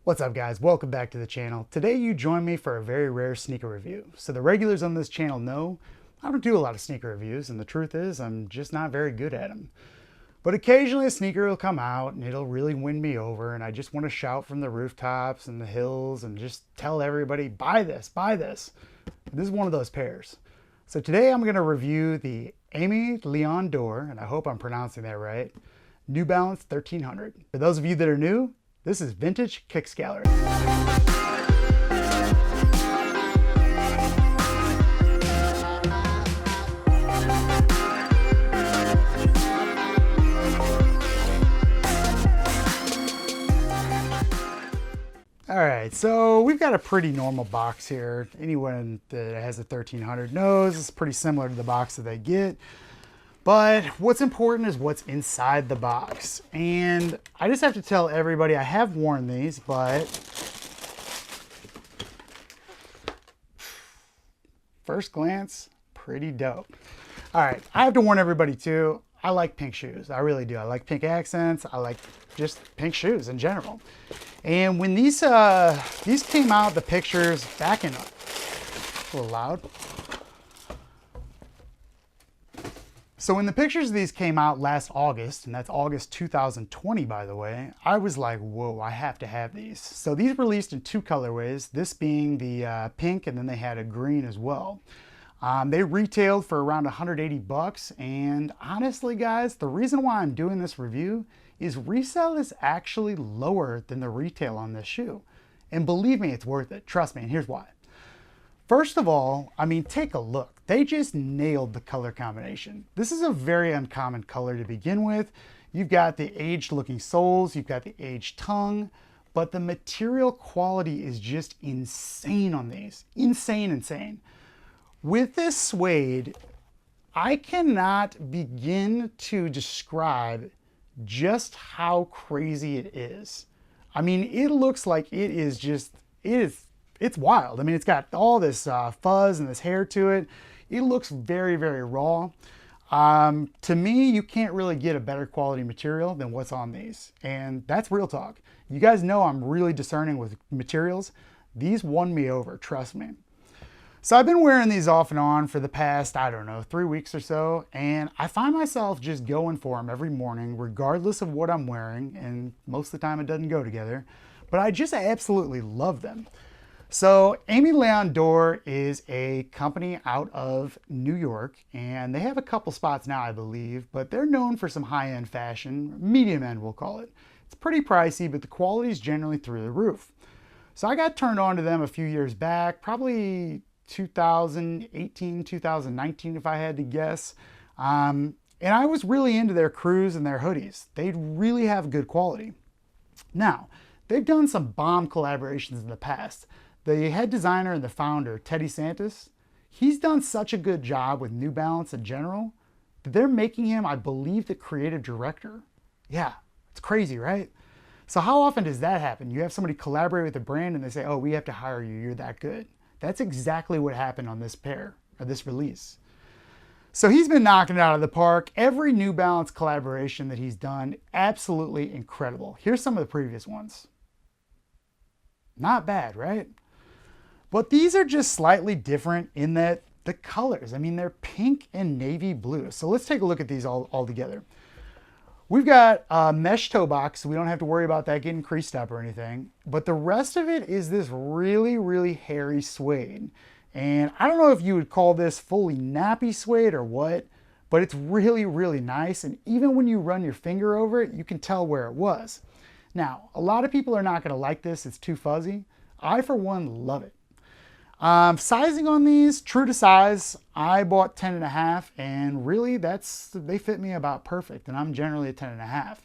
What's up guys, welcome back to the channel. Today you join me for a very rare sneaker review. So the regulars on this channel know I don't do a lot of sneaker reviews, and the truth is I'm just not very good at them. But occasionally a sneaker will come out and it'll really win me over, and I just want to shout from the rooftops and the hills and just tell everybody, buy this, buy this. This is one of those pairs. So today I'm going to review the Aimé Leon Dore, and I hope I'm pronouncing that right, New Balance 1300. For those of you that are new, this is Vintage Kicks Gallery. All right, so we've got a pretty normal box here. Anyone that has a 1300 knows it's pretty similar to the box that they get. But what's important is what's inside the box. And I just have to tell everybody, I have worn these, but first glance, pretty dope. All right, I have to warn everybody too, I like pink shoes. I really do. I like pink accents. I like just pink shoes in general. And when these came out, the pictures back in, a little loud. So when the pictures of these came out last August, and that's August 2020, by the way, I was like, whoa, I have to have these. So these released in two colorways, this being the pink, and then they had a green as well. They retailed for around 180 bucks. And honestly, guys, the reason why I'm doing this review is resale is actually lower than the retail on this shoe. And believe me, it's worth it. Trust me, and here's why. First of all, I mean, take a look. They just nailed the color combination. This is a very uncommon color to begin with. You've got the aged looking soles, you've got the aged tongue, but the material quality is just insane on these. Insane, insane. With this suede, I cannot begin to describe just how crazy it is. I mean, it looks like it is just, it's wild. I mean, it's got all this fuzz and this hair to it. It looks very, very raw. To me, you can't really get a better quality material than what's on these. And that's real talk. You guys know I'm really discerning with materials. These won me over, trust me. So I've been wearing these off and on for the past, I don't know, 3 weeks or so. And I find myself just going for them every morning, regardless of what I'm wearing. And most of the time it doesn't go together. But I just absolutely love them. So Aimé Leon Dore is a company out of New York, and they have a couple spots now, I believe, but they're known for some high-end fashion, medium end we'll call it. It's pretty pricey, but the quality is generally through the roof. So I got turned on to them a few years back, probably 2018, 2019 if I had to guess. And I was really into their crews and their hoodies. They really have good quality. Now, they've done some bomb collaborations in the past. The head designer and the founder, Teddy Santis, he's done such a good job with New Balance in general that they're making him, I believe, the creative director. Yeah, it's crazy, right? So how often does that happen? You have somebody collaborate with a brand and they say, oh, we have to hire you, you're that good. That's exactly what happened on this pair, or this release. So he's been knocking it out of the park. Every New Balance collaboration that he's done, absolutely incredible. Here's some of the previous ones. Not bad, right? But these are just slightly different in that the colors, I mean, they're pink and navy blue. So let's take a look at these all together. We've got a mesh toe box, so we don't have to worry about that getting creased up or anything. But the rest of it is this really, really hairy suede. And I don't know if you would call this fully nappy suede or what, but it's really, really nice. And even when you run your finger over it, you can tell where it was. Now, a lot of people are not going to like this. It's too fuzzy. I, for one, love it. Sizing on these, true to size, I bought 10.5, and really they fit me about perfect, and I'm generally a 10.5.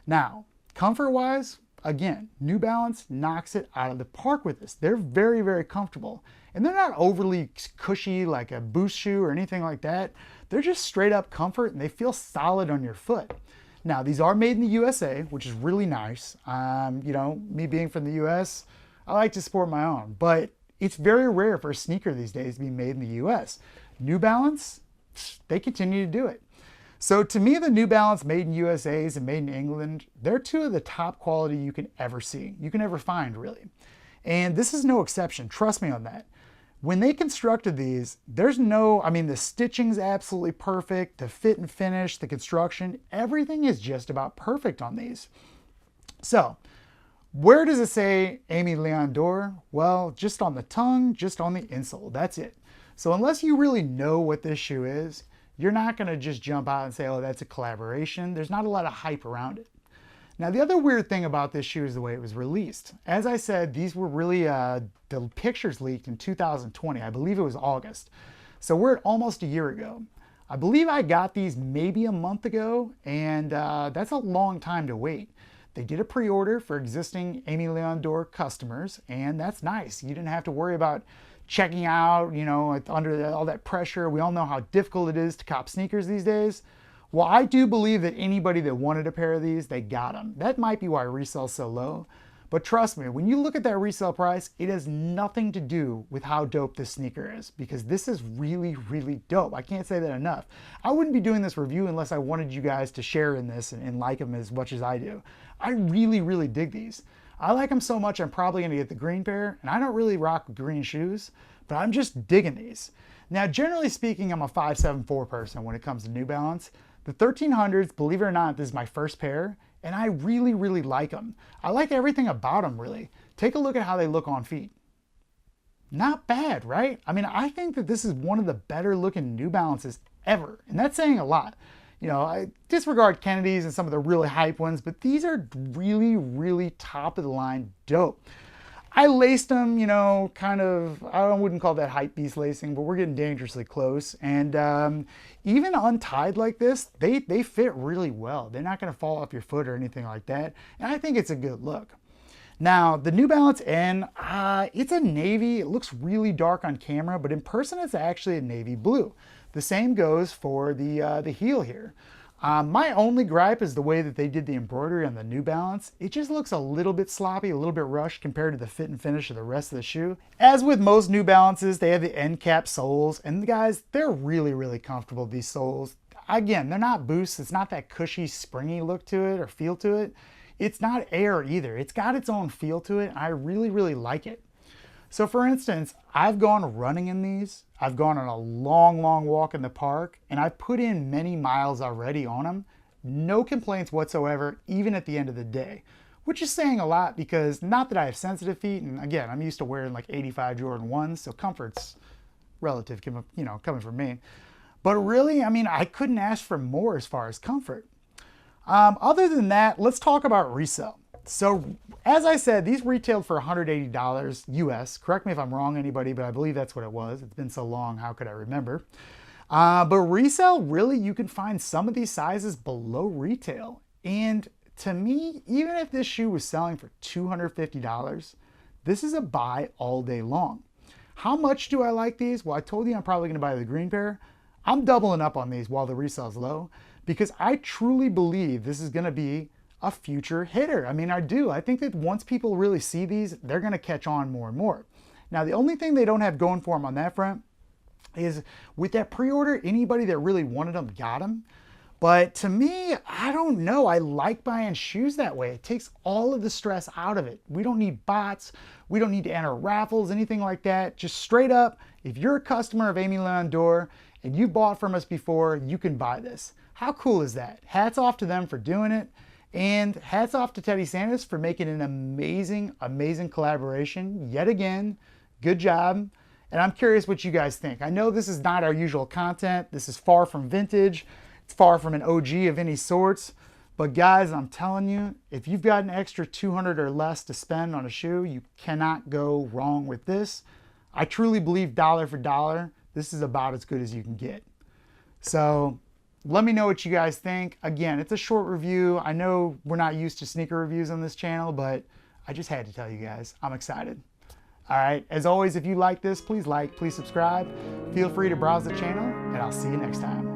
Now, comfort-wise, again, New Balance knocks it out of the park with this. They're very, very comfortable, and they're not overly cushy like a Boost shoe or anything like that. They're just straight up comfort, and they feel solid on your foot. Now, these are made in the USA, which is really nice. You know, me being from the US, I like to support my own, but it's very rare for a sneaker these days to be made in the US. New Balance, they continue to do it. So to me, the New Balance Made in USA's and Made in England, they're two of the top quality you can ever see, you can ever find really. And this is no exception, trust me on that. When they constructed these, there's no, I mean, the stitching's absolutely perfect, the fit and finish, the construction, everything is just about perfect on these. So, where does it say Aimé Leon Dore? Well, just on the tongue, just on the insole, that's it. So unless you really know what this shoe is, you're not gonna just jump out and say, oh, that's a collaboration. There's not a lot of hype around it. Now, the other weird thing about this shoe is the way it was released. As I said, these were really, the pictures leaked in 2020. I believe it was August. So we're at almost a year ago. I believe I got these maybe a month ago, and that's a long time to wait. They did a pre-order for existing Aimé Leon Dore customers, and that's nice. You didn't have to worry about checking out, you know, under all that pressure. We all know how difficult it is to cop sneakers these days. Well, I do believe that anybody that wanted a pair of these, they got them. That might be why resale's so low. But trust me, when you look at that resale price, it has nothing to do with how dope this sneaker is, because this is really, really dope. I can't say that enough. I wouldn't be doing this review unless I wanted you guys to share in this and like them as much as I do. I really, really dig these. I like them so much, I'm probably gonna get the green pair, and I don't really rock green shoes, but I'm just digging these. Now, generally speaking, I'm a 5'7" person when it comes to New Balance. The 1300s, believe it or not, this is my first pair, and I really, really like them. I like everything about them, really. Take a look at how they look on feet. Not bad, right? I mean, I think that this is one of the better looking New Balances ever, and that's saying a lot. You know, I disregard Kennedy's and some of the really hype ones, but these are really, really top of the line dope. I laced them, you know, kind of, I wouldn't call that hype beast lacing, but we're getting dangerously close. And even untied like this, they fit really well. They're not gonna fall off your foot or anything like that. And I think it's a good look. Now, the New Balance N, it's a navy. It looks really dark on camera, but in person it's actually a navy blue. The same goes for the heel here. My only gripe is the way that they did the embroidery on the New Balance. It just looks a little bit sloppy, a little bit rushed compared to the fit and finish of the rest of the shoe. As with most New Balances, they have the end cap soles, and guys, they're really, really comfortable, these soles. Again, they're not boosts. It's not that cushy, springy look to it or feel to it. It's not air either. It's got its own feel to it, and I really, really like it. So for instance, I've gone running in these. I've gone on a long, long walk in the park, and I've put in many miles already on them. No complaints whatsoever, even at the end of the day, which is saying a lot because not that I have sensitive feet, and again, I'm used to wearing like 85 Jordan 1s, so comfort's relative, you know, coming from me. But really, I mean, I couldn't ask for more as far as comfort. Other than that, let's talk about resale. So as I said, these retailed for $180 US. Correct me if I'm wrong, anybody, but I believe that's what it was. It's been so long, how could I remember? But resale, really, you can find some of these sizes below retail. And to me, even if this shoe was selling for $250, this is a buy all day long. How much do I like these? Well, I told you I'm probably gonna buy the green pair. I'm doubling up on these while the resale is low because I truly believe this is gonna be a future hitter. I mean, I do. I think that once people really see these, they're gonna catch on more and more. Now, the only thing they don't have going for them on that front is with that pre-order, anybody that really wanted them got them. But to me, I don't know. I like buying shoes that way. It takes all of the stress out of it. We don't need bots. We don't need to enter raffles, anything like that. Just straight up, if you're a customer of Aimé Leon Dore and you bought from us before, you can buy this. How cool is that? Hats off to them for doing it. And hats off to Teddy Sanders for making an amazing, amazing collaboration. Yet again, good job. And I'm curious what you guys think. I know this is not our usual content. This is far from vintage. It's far from an OG of any sorts. But guys, I'm telling you, if you've got an extra $200 or less to spend on a shoe, you cannot go wrong with this. I truly believe dollar for dollar, this is about as good as you can get. So let me know what you guys think. Again, it's a short review. I know we're not used to sneaker reviews on this channel, but I just had to tell you guys, I'm excited. All right, as always, if you like this, please like, please subscribe. Feel free to browse the channel, and I'll see you next time.